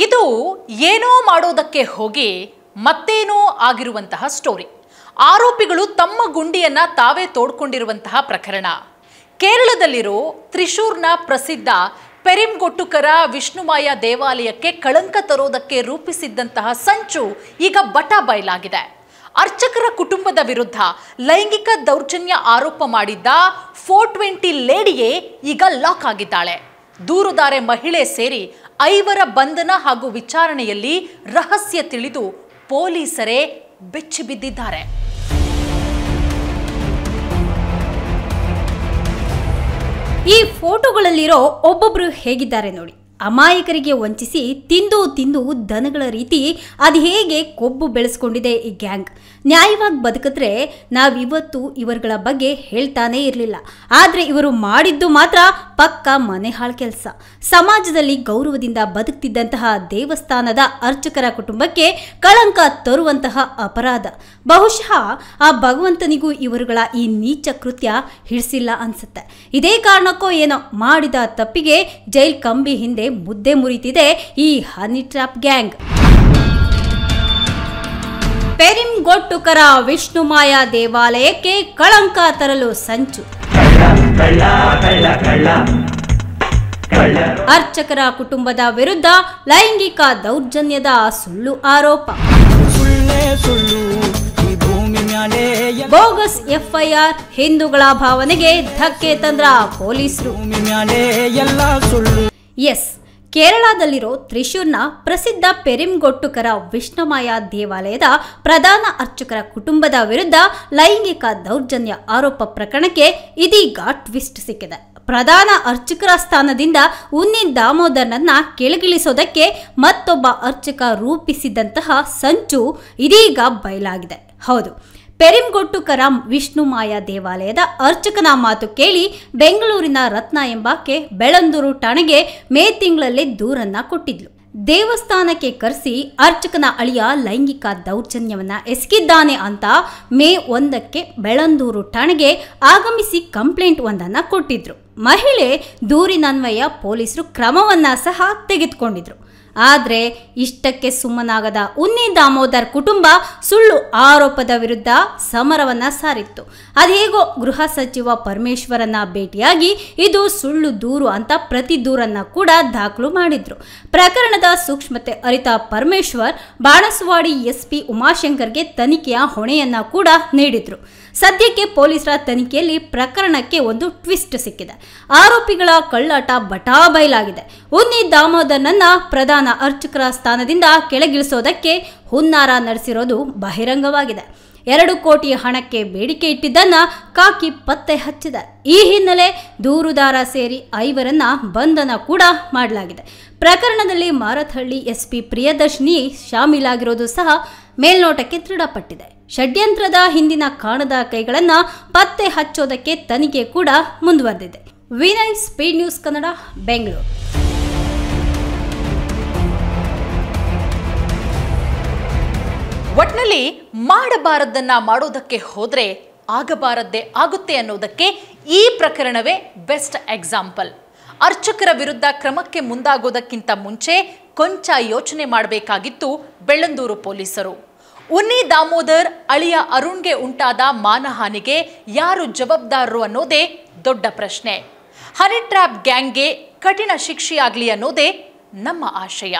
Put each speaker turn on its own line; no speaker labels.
ಇದು ಏನೋ ಮಾಡೋದಕ್ಕೆ ಹೋಗಿ ಮತ್ತೇನೋ ಆಗಿರುವಂತಹ ಸ್ಟೋರಿ. ಆರೋಪಿಗಳು ತಮ್ಮ ಗುಂಡಿಯನ್ನ ತಾವೇ ತೋಡ್ಕೊಂಡಿರುವಂತಹ ಪ್ರಕರಣ. ಕೇರಳದಲ್ಲಿರೋ ತ್ರಿಶೂರ್ನ ಪ್ರಸಿದ್ಧ ಪೆರಿಂಗೊಟ್ಟುಕರ ವಿಷ್ಣುಮಾಯ ದೇವಾಲಯಕ್ಕೆ ಕಳಂಕ ತರೋದಕ್ಕೆ ರೂಪಿಸಿದ್ದಂತಹ ಸಂಚು ಈಗ ಬಟಾಬಯಲಾಗಿದೆ. ಅರ್ಚಕರ ಕುಟುಂಬದ ವಿರುದ್ಧ ಲೈಂಗಿಕ ದೌರ್ಜನ್ಯ ಆರೋಪ ಮಾಡಿದ್ದ 420 ಲೇಡಿಯೇ ಈಗ ಲಾಕ್ ಆಗಿದ್ದಾಳೆ. ದೂರುದಾರೆ ಮಹಿಳೆ ಸೇರಿ 5 ಬಂಧನ ಹಾಗೂ ವಿಚಾರಣೆಯಲ್ಲಿ ರಹಸ್ಯ ತಿಳಿದು ಪೊಲೀಸರೇ ಬೆಚ್ಚಿ ಬಿದ್ದಿದ್ದಾರೆ.
ಈ ಫೋಟೋಗಳಲ್ಲಿರೋ ಒಬ್ಬೊಬ್ರು ಹೇಗಿದ್ದಾರೆ ನೋಡಿ. ಅಮಾಯಕರಿಗೆ ವಂಚಿಸಿ ತಿಂದು ದನಗಳ ರೀತಿ ಅದು ಹೇಗೆ ಕೊಬ್ಬು ಬೆಳೆಸ್ಕೊಂಡಿದೆ ಈ ಗ್ಯಾಂಗ್. ನ್ಯಾಯವಾಗಿ ಬದುಕಿದ್ರೆ ನಾವಿವತ್ತು ಇವರುಗಳ ಬಗ್ಗೆ ಹೇಳ್ತಾನೇ ಇರಲಿಲ್ಲ. ಆದರೆ ಇವರು ಮಾಡಿದ್ದು ಮಾತ್ರ ಪಕ್ಕ ಮನೆ ಹಾಳು ಕೆಲಸ. ಸಮಾಜದಲ್ಲಿ ಗೌರವದಿಂದ ಬದುಕ್ತಿದ್ದಂತಹ ದೇವಸ್ಥಾನದ ಅರ್ಚಕರ ಕುಟುಂಬಕ್ಕೆ ಕಳಂಕ ತರುವಂತಹ ಅಪರಾಧ. ಬಹುಶಃ ಆ ಭಗವಂತನಿಗೂ ಇವರುಗಳ ಈ ನೀಚ ಕೃತ್ಯ ಹಿಡಿಸಿಲ್ಲ ಅನ್ಸುತ್ತೆ. ಇದೇ ಕಾರಣಕ್ಕೋ ಏನೋ ಮಾಡಿದ ತಪ್ಪಿಗೆ ಜೈಲ್ ಕಂಬಿ ಹಿಂದೆ ಮುದ್ದೆ ಮುರಿತಿದೆ ಈ ಹನಿ ಟ್ರ್ಯಾಪ್ ಗ್ಯಾಂಗ್. ಪೆರಿಂಗೊಟ್ಟುಕರ ವಿಷ್ಣುಮಾಯ ದೇವಾಲಯಕ್ಕೆ ಕಳಂಕ ತರಲು ಸಂಚು. ಅರ್ಚಕರ ಕುಟುಂಬದ ವಿರುದ್ಧ ಲೈಂಗಿಕ ದೌರ್ಜನ್ಯದ ಸುಳ್ಳು ಆರೋಪ. ಬೋಗಸ್ ಎಫ್ಐಆರ್, ಹಿಂದೂಗಳ ಭಾವನೆಗೆ ಧಕ್ಕೆ ತಂದ್ರ ಪೊಲೀಸರು. ಎಸ್, ಕೇರಳದಲ್ಲಿರೋ ತ್ರಿಶೂರ್ನ ಪ್ರಸಿದ್ಧ ಪೆರಿಂಗೊಟ್ಟುಕರ ವಿಷ್ಣುಮಾಯ ದೇವಾಲಯದ ಪ್ರಧಾನ ಅರ್ಚಕರ ಕುಟುಂಬದ ವಿರುದ್ಧ ಲೈಂಗಿಕ ದೌರ್ಜನ್ಯ ಆರೋಪ ಪ್ರಕರಣಕ್ಕೆ ಇದೀಗ ಟ್ವಿಸ್ಟ್ ಸಿಕ್ಕಿದೆ. ಪ್ರಧಾನ ಅರ್ಚಕರ ಸ್ಥಾನದಿಂದ ಉನ್ನಿ ದಾಮೋದರ್ನನ್ನ ಕೆಳಗಿಳಿಸೋದಕ್ಕೆ ಮತ್ತೊಬ್ಬ ಅರ್ಚಕ ರೂಪಿಸಿದಂತಹ ಸಂಚು ಇದೀಗ ಬಯಲಾಗಿದೆ. ಹೌದು, ಪೆರಿಂಗೊಟ್ಟುಕರ ವಿಷ್ಣುಮಾಯ ದೇವಾಲಯದ ಅರ್ಚಕನ ಮಾತು ಕೇಳಿ ಬೆಂಗಳೂರಿನ ರತ್ನ ಎಂಬಾಕೆ ಬೆಳಂದೂರು ಠಾಣೆಗೆ ಮೇ ತಿಂಗಳಲ್ಲೇ ದೂರನ್ನ ಕೊಟ್ಟಿದ್ಲು. ದೇವಸ್ಥಾನಕ್ಕೆ ಕರೆಸಿ ಅರ್ಚಕನ ಅಳಿಯ ಲೈಂಗಿಕ ದೌರ್ಜನ್ಯವನ್ನ ಎಸಗಿದ್ದಾನೆ ಅಂತ ಮೇ 1ಕ್ಕೆ ಬೆಳಂದೂರು ಠಾಣೆಗೆ ಆಗಮಿಸಿ ಕಂಪ್ಲೇಂಟ್ ಒಂದನ್ನ ಕೊಟ್ಟಿದ್ರು. ಮಹಿಳೆ ದೂರಿನನ್ವಯ ಪೊಲೀಸರು ಕ್ರಮವನ್ನ ಸಹ ತೆಗೆದುಕೊಂಡಿದ್ರು. ಆದರೆ ಇಷ್ಟಕ್ಕೆ ಸುಮ್ಮನಾಗದ ಉನ್ನಿ ದಾಮೋದರ್ ಕುಟುಂಬ ಸುಳ್ಳು ಆರೋಪದ ವಿರುದ್ಧ ಸಮರವನ್ನ ಸಾರಿತ್ತು. ಅದೇಗೋ ಗೃಹ ಸಚಿವ ಪರಮೇಶ್ವರನ್ನ ಭೇಟಿಯಾಗಿ ಇದು ಸುಳ್ಳು ದೂರು ಅಂತ ಪ್ರತಿ ದೂರನ್ನ ಕೂಡ ದಾಖಲು ಮಾಡಿದ್ರು. ಪ್ರಕರಣದ ಸೂಕ್ಷ್ಮತೆ ಅರಿತ ಪರಮೇಶ್ವರ್ ಬಾಣಸವಾಡಿ ಎಸ್ಪಿ ಉಮಾಶಂಕರ್ಗೆ ತನಿಖೆಯ ಹೊಣೆಯನ್ನ ಕೂಡ ನೀಡಿದ್ರು. ಸದ್ಯಕ್ಕೆ ಪೊಲೀಸರ ತನಿಖೆಯಲ್ಲಿ ಪ್ರಕರಣಕ್ಕೆ ಒಂದು ಟ್ವಿಸ್ಟ್ ಸಿಕ್ಕಿದೆ. ಆರೋಪಿಗಳ ಕಳ್ಳಾಟ ಬಟಾಬಯಲಾಗಿದೆ. ಉನ್ನಿ ದಾಮೋದರ್ನನ್ನ ಪ್ರಧಾನ ಅರ್ಚಕರ ಸ್ಥಾನದಿಂದ ಕೆಳಗಿಳಿಸೋದಕ್ಕೆ ಹುನ್ನಾರ ನಡೆಸಿರೋದು ಬಹಿರಂಗವಾಗಿದೆ. 2 ಕೋಟಿ ಹಣಕ್ಕೆ ಬೇಡಿಕೆ ಇಟ್ಟಿದ್ದನ್ನ ಕಾಕಿ ಪತ್ತೆ ಹಚ್ಚಿದೆ. ಈ ಹಿನ್ನೆಲೆ ದೂರುದಾರ ಸೇರಿ 5ರನ್ನ ಬಂಧನ ಕೂಡ ಮಾಡಲಾಗಿದೆ. ಪ್ರಕರಣದಲ್ಲಿ ಮಾರತ್ಹಳ್ಳಿ ಎಸ್ಪಿ ಪ್ರಿಯದರ್ಶಿನಿ ಶಾಮೀಲಾಗಿರೋದು ಸಹ ಮೇಲ್ನೋಟಕ್ಕೆ ದೃಢಪಟ್ಟಿದೆ. ಷಡ್ಯಂತ್ರದ ಹಿಂದಿನ ಕಾಣದ ಕೈಗಳನ್ನ ಪತ್ತೆ ಹಚ್ಚೋದಕ್ಕೆ ತನಿಖೆ ಕೂಡ ಮುಂದುವರೆದಿದೆ. Vinay, speed news Kannada, Bengaluru.
ಒಟ್ನಲ್ಲಿ ಮಾಡಬಾರದನ್ನ ಮಾಡೋದಕ್ಕೆ ಹೋದ್ರೆ ಆಗಬಾರದ್ದೇ ಆಗುತ್ತೆ ಅನ್ನೋದಕ್ಕೆ ಈ ಪ್ರಕರಣವೇ ಬೆಸ್ಟ್ ಎಕ್ಸಾಂಪಲ್. ಅರ್ಚಕರ ವಿರುದ್ಧ ಕ್ರಮಕ್ಕೆ ಮುಂದಾಗೋದಕ್ಕಿಂತ ಮುಂಚೆ ಕೊಂಚ ಯೋಚನೆ ಮಾಡಬೇಕಾಗಿತ್ತು ಬೆಳ್ಳಂದೂರು ಪೊಲೀಸರು. ಉನ್ನಿ ದಾಮೋದರ್ ಅಳಿಯ ಅರುಣ್ಗೆ ಉಂಟಾದ ಮಾನಹಾನಿಗೆ ಯಾರು ಜವಾಬ್ದಾರರು ಅನ್ನೋದೇ ದೊಡ್ಡ ಪ್ರಶ್ನೆ. ಹನಿ ಟ್ರ್ಯಾಪ್ ಗ್ಯಾಂಗ್ಗೆ ಕಠಿಣ ಶಿಕ್ಷೆಯಾಗಲಿ ಅನ್ನೋದೇ ನಮ್ಮ ಆಶಯ.